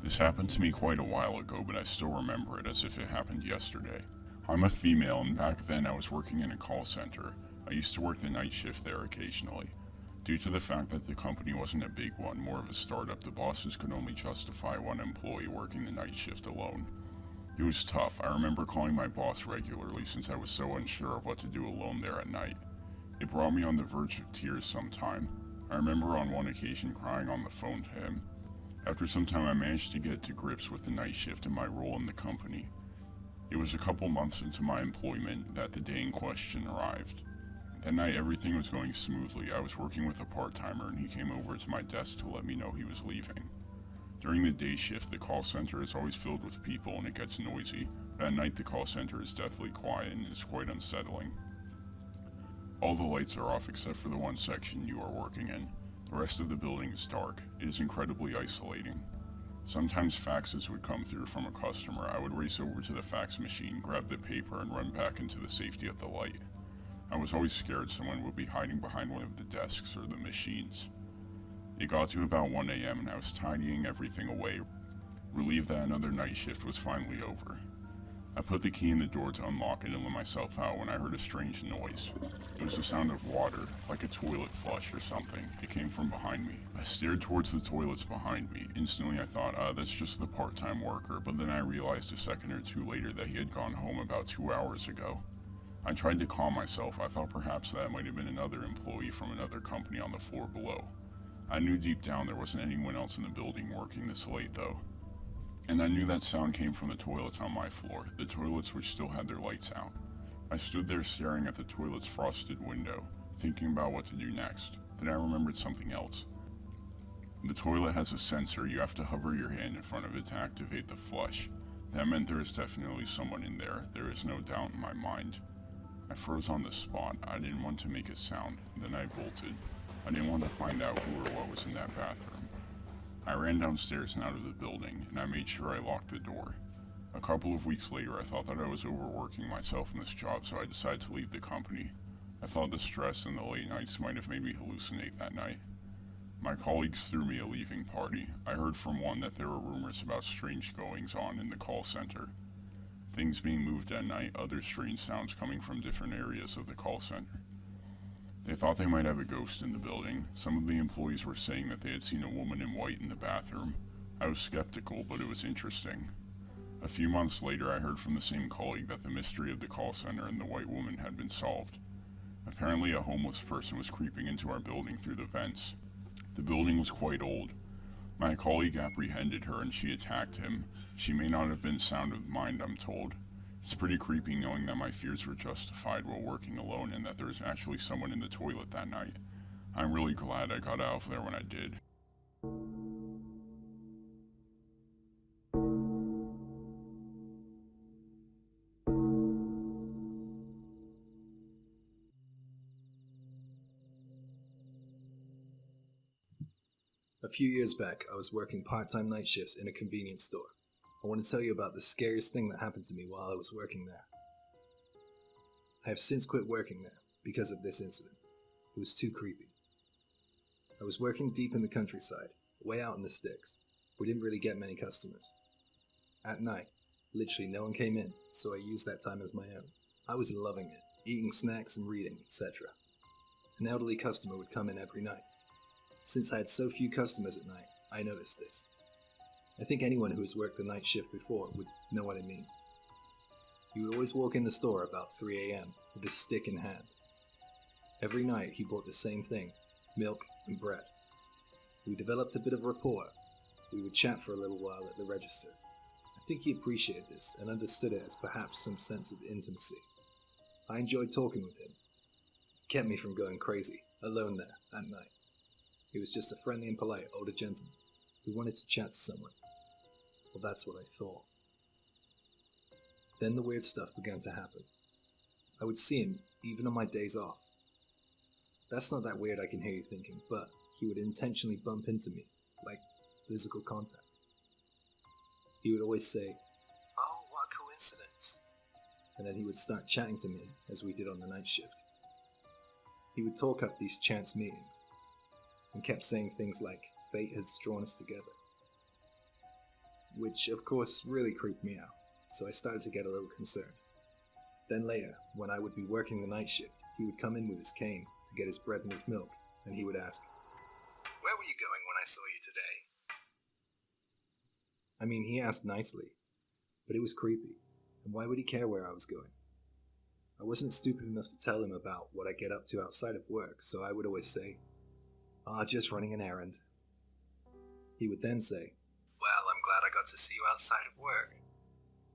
This happened to me quite a while ago, but I still remember it as if it happened yesterday. I'm a female, and back then I was working in a call center. I used to work the night shift there occasionally. Due to the fact that the company wasn't a big one, more of a startup, the bosses could only justify one employee working the night shift alone. It was tough. I remember calling my boss regularly since I was so unsure of what to do alone there at night. It brought me on the verge of tears sometime. I remember on one occasion crying on the phone to him. After some time, I managed to get to grips with the night shift and my role in the company. It was a couple months into my employment that the day in question arrived. That night, everything was going smoothly. I was working with a part-timer and he came over to my desk to let me know he was leaving. During the day shift, the call center is always filled with people and it gets noisy, but at night the call center is deathly quiet and is quite unsettling. All the lights are off except for the one section you are working in. The rest of the building is dark. It is incredibly isolating. Sometimes faxes would come through from a customer. I would race over to the fax machine, grab the paper, and run back into the safety of the light. I was always scared someone would be hiding behind one of the desks or the machines. It got to about 1 a.m. and I was tidying everything away, relieved that another night shift was finally over. I put the key in the door to unlock it and let myself out when I heard a strange noise. It was the sound of water, like a toilet flush or something. It came from behind me. I stared towards the toilets behind me. Instantly I thought, that's just the part-time worker, but then I realized a second or two later that he had gone home about 2 hours ago. I tried to calm myself. I thought perhaps that might have been another employee from another company on the floor below. I knew deep down there wasn't anyone else in the building working this late though. And I knew that sound came from the toilets on my floor, the toilets which still had their lights out. I stood there staring at the toilet's frosted window, thinking about what to do next. Then I remembered something else. The toilet has a sensor. You have to hover your hand in front of it to activate the flush. That meant there is definitely someone in there. There is no doubt in my mind. I froze on the spot. I didn't want to make a sound. Then I bolted. I didn't want to find out who or what was in that bathroom. I ran downstairs and out of the building, and I made sure I locked the door. A couple of weeks later, I thought that I was overworking myself in this job, so I decided to leave the company. I thought the stress and the late nights might have made me hallucinate that night. My colleagues threw me a leaving party. I heard from one that there were rumors about strange goings-on in the call center. Things being moved at night, other strange sounds coming from different areas of the call center. They thought they might have a ghost in the building. Some of the employees were saying that they had seen a woman in white in the bathroom. I was skeptical, but it was interesting. A few months later, I heard from the same colleague that the mystery of the call center and the white woman had been solved. Apparently, a homeless person was creeping into our building through the vents. The building was quite old. My colleague apprehended her and she attacked him. She may not have been sound of mind, I'm told. It's pretty creepy knowing that my fears were justified while working alone and that there was actually someone in the toilet that night. I'm really glad I got out of there when I did. A few years back, I was working part-time night shifts in a convenience store. I want to tell you about the scariest thing that happened to me while I was working there. I have since quit working there because of this incident. It was too creepy. I was working deep in the countryside, way out in the sticks. We didn't really get many customers. At night, literally no one came in, so I used that time as my own. I was loving it, eating snacks and reading, etc. An elderly customer would come in every night. Since I had so few customers at night, I noticed this. I think anyone who has worked the night shift before would know what I mean. He would always walk in the store about 3 a.m. with a stick in hand. Every night he bought the same thing, milk and bread. We developed a bit of rapport. We would chat for a little while at the register. I think he appreciated this and understood it as perhaps some sense of intimacy. I enjoyed talking with him. It kept me from going crazy, alone there, at night. He was just a friendly and polite older gentleman who wanted to chat to someone. Well, that's what I thought. Then the weird stuff began to happen. I would see him even on my days off. That's not that weird, I can hear you thinking, but he would intentionally bump into me, like physical contact. He would always say, "Oh, what a coincidence," and then he would start chatting to me as we did on the night shift. He would talk up these chance meetings and kept saying things like fate had drawn us together. which of course really creeped me out, so I started to get a little concerned. Then later, when I would be working the night shift, he would come in with his cane to get his bread and his milk, and he would ask, "Where were you going when I saw you today?" I mean, he asked nicely, but it was creepy, and why would he care where I was going? I wasn't stupid enough to tell him about what I get up to outside of work, so I would always say, just running an errand." He would then say, "Well, I'm glad I got to see you outside of work."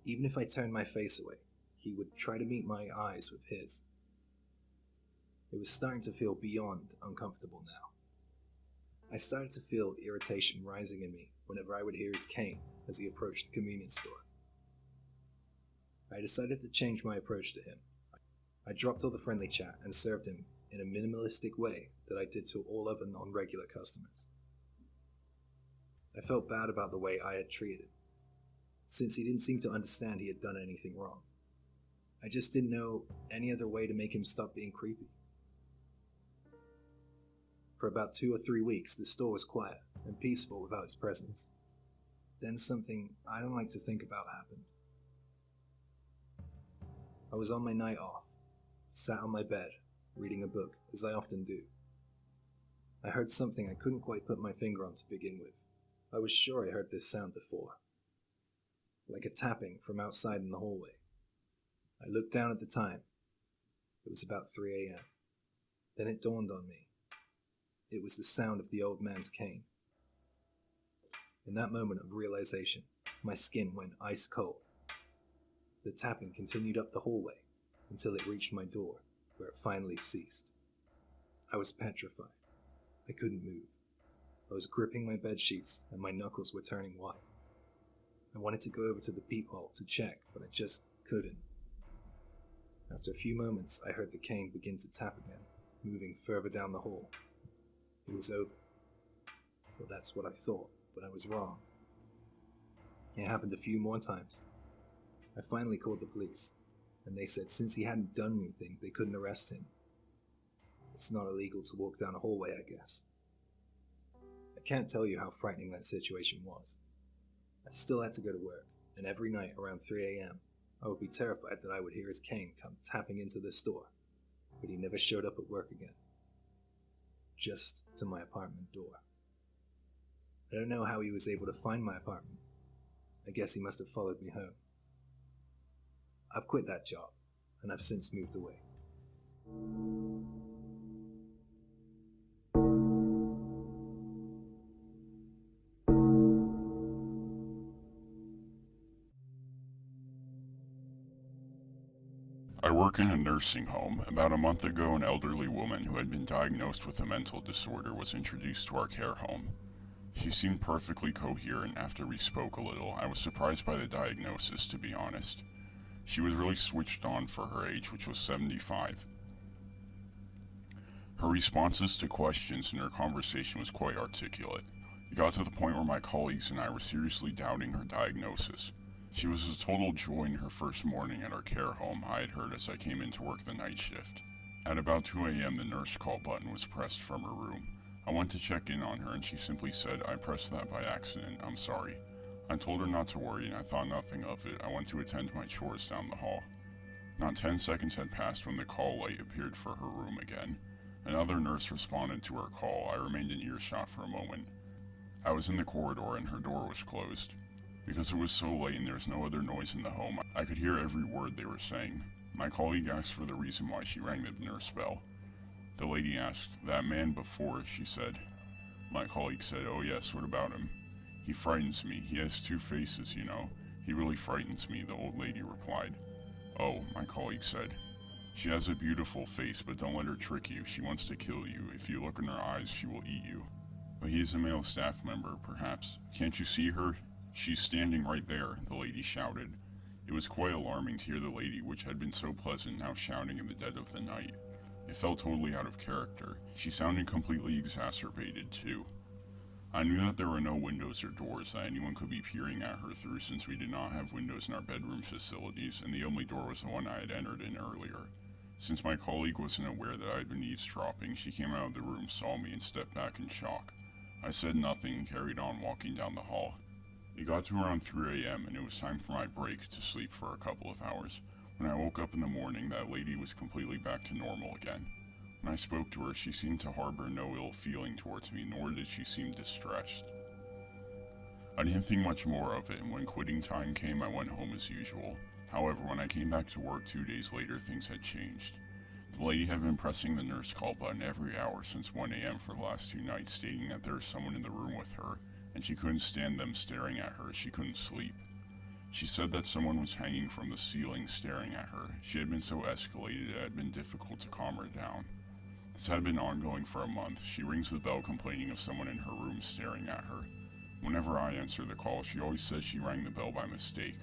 Even if I turned my face away, he would try to meet my eyes with his. It was starting to feel beyond uncomfortable now. I started to feel irritation rising in me whenever I would hear his cane as he approached the convenience store. I decided to change my approach to him. I dropped all the friendly chat and served him in a minimalistic way that I did to all other non-regular customers. I felt bad about the way I had treated him, since he didn't seem to understand he had done anything wrong. I just didn't know any other way to make him stop being creepy. For about 2 or 3 weeks, the store was quiet and peaceful without his presence. Then something I don't like to think about happened. I was on my night off, sat on my bed, reading a book, as I often do. I heard something I couldn't quite put my finger on to begin with. I was sure I heard this sound before, like a tapping from outside in the hallway. I looked down at the time. It was about 3 a.m. Then it dawned on me. It was the sound of the old man's cane. In that moment of realization, my skin went ice cold. The tapping continued up the hallway until it reached my door, where it finally ceased. I was petrified. I couldn't move. I was gripping my bed sheets and my knuckles were turning white. I wanted to go over to the peephole to check, but I just couldn't. After a few moments, I heard the cane begin to tap again, moving further down the hall. It was over. Well, that's what I thought, but I was wrong. It happened a few more times. I finally called the police, and they said since he hadn't done anything, they couldn't arrest him. It's not illegal to walk down a hallway, I guess. I can't tell you how frightening that situation was. I still had to go to work, and every night around 3 a.m., I would be terrified that I would hear his cane come tapping into the store, but he never showed up at work again. Just to my apartment door. I don't know how he was able to find my apartment. I guess he must have followed me home. I've quit that job, and I've since moved away. I work in a nursing home. About a month ago, an elderly woman who had been diagnosed with a mental disorder was introduced to our care home. She seemed perfectly coherent after we spoke a little. I was surprised by the diagnosis, to be honest. She was really switched on for her age, which was 75. Her responses to questions and her conversation was quite articulate. It got to the point where my colleagues and I were seriously doubting her diagnosis. She was a total joy in her first morning at our care home, I had heard as I came in to work the night shift. At about 2 a.m. the nurse call button was pressed from her room. I went to check in on her and she simply said, "I pressed that by accident, I'm sorry." I told her not to worry and I thought nothing of it. I went to attend to my chores down the hall. Not 10 seconds had passed when the call light appeared for her room again. Another nurse responded to her call. I remained in earshot for a moment. I was in the corridor and her door was closed. Because it was so late and there was no other noise in the home, I could hear every word they were saying. My colleague asked for the reason why she rang the nurse bell. The lady asked, "That man before," she said. My colleague said, "Oh yes, what about him?" "He frightens me. He has 2 faces, you know. He really frightens me," the old lady replied. "Oh," my colleague said. "She has a beautiful face, but don't let her trick you. She wants to kill you. If you look in her eyes, she will eat you." "But he is a male staff member, perhaps. Can't you see her? She's standing right there," the lady shouted. It was quite alarming to hear the lady, which had been so pleasant, now shouting in the dead of the night. It felt totally out of character. She sounded completely exacerbated, too. I knew that there were no windows or doors that anyone could be peering at her through since we did not have windows in our bedroom facilities, and the only door was the one I had entered in earlier. Since my colleague wasn't aware that I had been eavesdropping, she came out of the room, saw me, and stepped back in shock. I said nothing and carried on walking down the hall. It got to around 3 a.m. and it was time for my break to sleep for a couple of hours. When I woke up in the morning, that lady was completely back to normal again. When I spoke to her, she seemed to harbor no ill feeling towards me, nor did she seem distressed. I didn't think much more of it, and when quitting time came, I went home as usual. However, when I came back to work 2 days later, things had changed. The lady had been pressing the nurse call button every hour since 1 a.m. for the last 2 nights, stating that there was someone in the room with her, and she couldn't stand them staring at her. She couldn't sleep. She said that someone was hanging from the ceiling staring at her. She had been so escalated it had been difficult to calm her down. This had been ongoing for a month. She rings the bell complaining of someone in her room staring at her. Whenever I answer the call, she always says she rang the bell by mistake.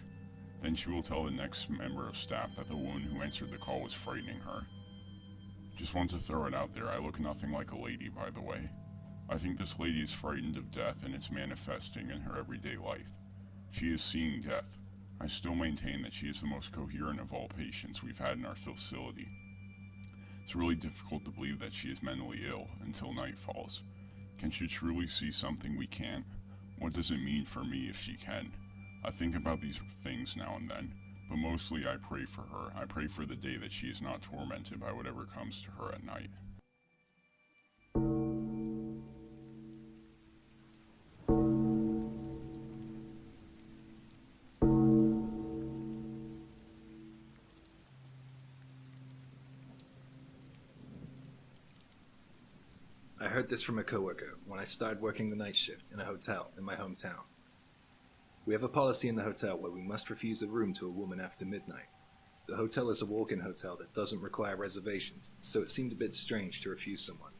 Then she will tell the next member of staff that the woman who answered the call was frightening her. Just want to throw it out there, I look nothing like a lady, by the way. I think this lady is frightened of death and it's manifesting in her everyday life. She is seeing death. I still maintain that she is the most coherent of all patients we've had in our facility. It's really difficult to believe that she is mentally ill until night falls. Can she truly see something we can't? What does it mean for me if she can? I think about these things now and then, but mostly I pray for her. I pray for the day that she is not tormented by whatever comes to her at night. I heard this from a coworker when I started working the night shift in a hotel in my hometown. We have a policy in the hotel where we must refuse a room to a woman after midnight. The hotel is a walk-in hotel that doesn't require reservations, so it seemed a bit strange to refuse someone.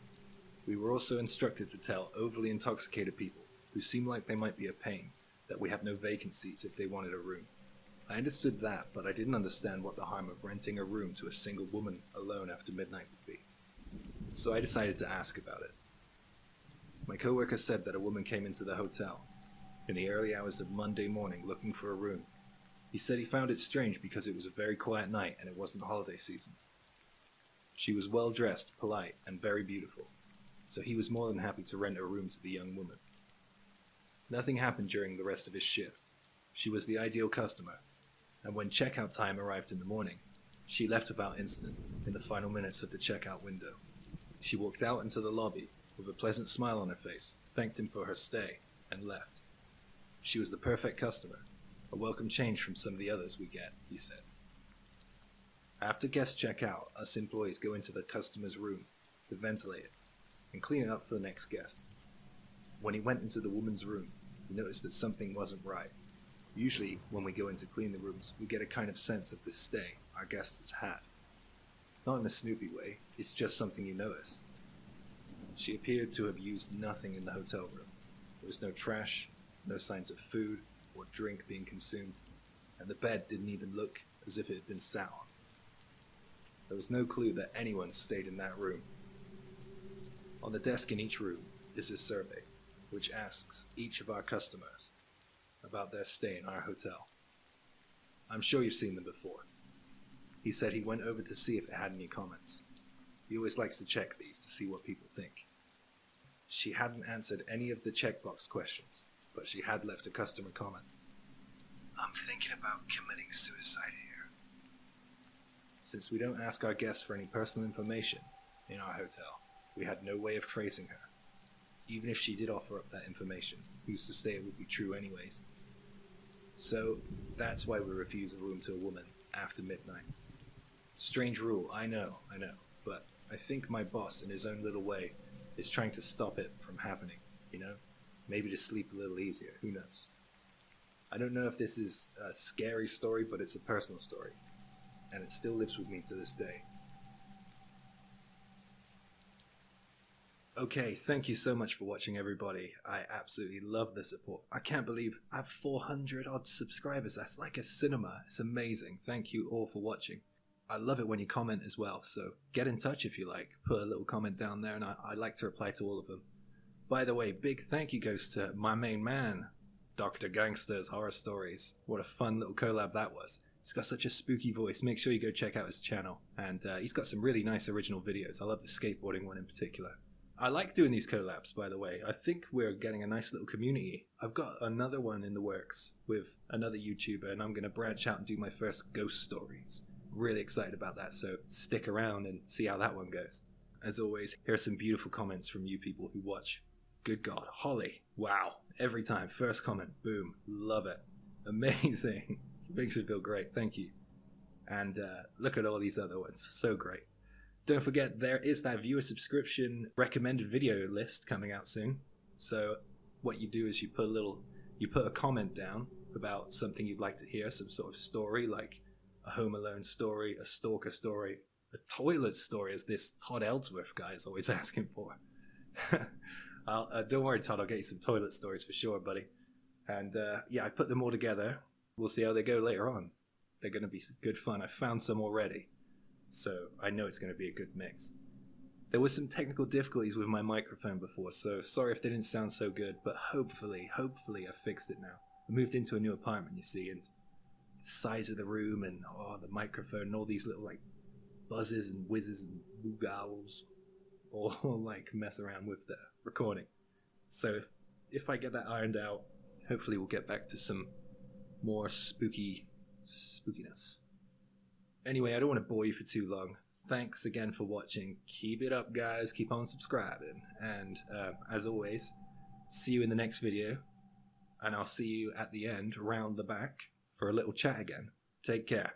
We were also instructed to tell overly intoxicated people, who seem like they might be a pain, that we have no vacancies if they wanted a room. I understood that, but I didn't understand what the harm of renting a room to a single woman alone after midnight would be. So I decided to ask about it. My coworker said that a woman came into the hotel in the early hours of Monday morning looking for a room. He said he found it strange because it was a very quiet night and it wasn't holiday season. She was well dressed, polite, and very beautiful, so he was more than happy to rent a room to the young woman. Nothing happened during the rest of his shift. She was the ideal customer, and when checkout time arrived in the morning, she left without incident in the final minutes of the checkout window. She walked out into the lobby with a pleasant smile on her face, thanked him for her stay, and left. She was the perfect customer, a welcome change from some of the others we get, he said. After guests check out, us employees go into the customer's room to ventilate it and clean it up for the next guest. When he went into the woman's room, he noticed that something wasn't right. Usually, when we go in to clean the rooms, we get a kind of sense of the stay our guest has had. Not in a snoopy way, it's just something you notice. She appeared to have used nothing in the hotel room. There was no trash, no signs of food or drink being consumed, and the bed didn't even look as if it had been sat on. There was no clue that anyone stayed in that room. On the desk in each room is a survey, which asks each of our customers about their stay in our hotel. I'm sure you've seen them before. He said he went over to see if it had any comments. He always likes to check these to see what people think. She hadn't answered any of the checkbox questions, but she had left a customer comment. I'm thinking about committing suicide here. Since we don't ask our guests for any personal information in our hotel, we had no way of tracing her. Even if she did offer up that information, who's to say it would be true anyways? So that's why we refuse a room to a woman after midnight. Strange rule, I know, but I think my boss, in his own little way, is trying to stop it from happening, you know? Maybe to sleep a little easier, who knows? I don't know if this is a scary story, but it's a personal story, and it still lives with me to this day. Okay, thank you so much for watching, everybody. I absolutely love the support. I can't believe I have 400 odd subscribers. That's like a cinema. It's amazing. Thank you all for watching. I love it when you comment as well, so get in touch if you like. Put a little comment down there, and I like to reply to all of them. By the way, big thank you goes to my main man, Dr. Gangster's Horror Stories. What a fun little collab that was. He's got such a spooky voice. Make sure you go check out his channel. And he's got some really nice original videos. I love the skateboarding one in particular. I like doing these collabs, by the way. I think we're getting a nice little community. I've got another one in the works with another YouTuber, and I'm going to branch out and do my first ghost stories. Really excited about that, so stick around and see how that one goes. As always, here are some beautiful comments from you people who watch. Good God, Holly, wow. Every time, first comment, boom, love it. Amazing. It makes me feel great, thank you. And look at all these other ones, so great. Don't forget, there is that viewer subscription recommended video list coming out soon. So what you do is you put a comment down about something you'd like to hear, some sort of story, like a Home Alone story, a stalker story, a toilet story, as this Todd Ellsworth guy is always asking for. Don't worry, Todd, I'll get you some toilet stories for sure, buddy. And yeah, I put them all together. We'll see how they go later on. They're going to be good fun. I found some already, so I know it's going to be a good mix. There was some technical difficulties with my microphone before, so sorry if they didn't sound so good, but hopefully I fixed it now. I moved into a new apartment, you see, and the size of the room and the microphone and all these little like buzzes and whizzes and woo owls all like mess around with the recording. So if I get that ironed out, hopefully we'll get back to some more spookiness. Anyway, I don't want to bore you for too long. Thanks again for watching. Keep it up, guys. Keep on subscribing. And as always, see you in the next video. And I'll see you at the end, around the back, for a little chat again. Take care.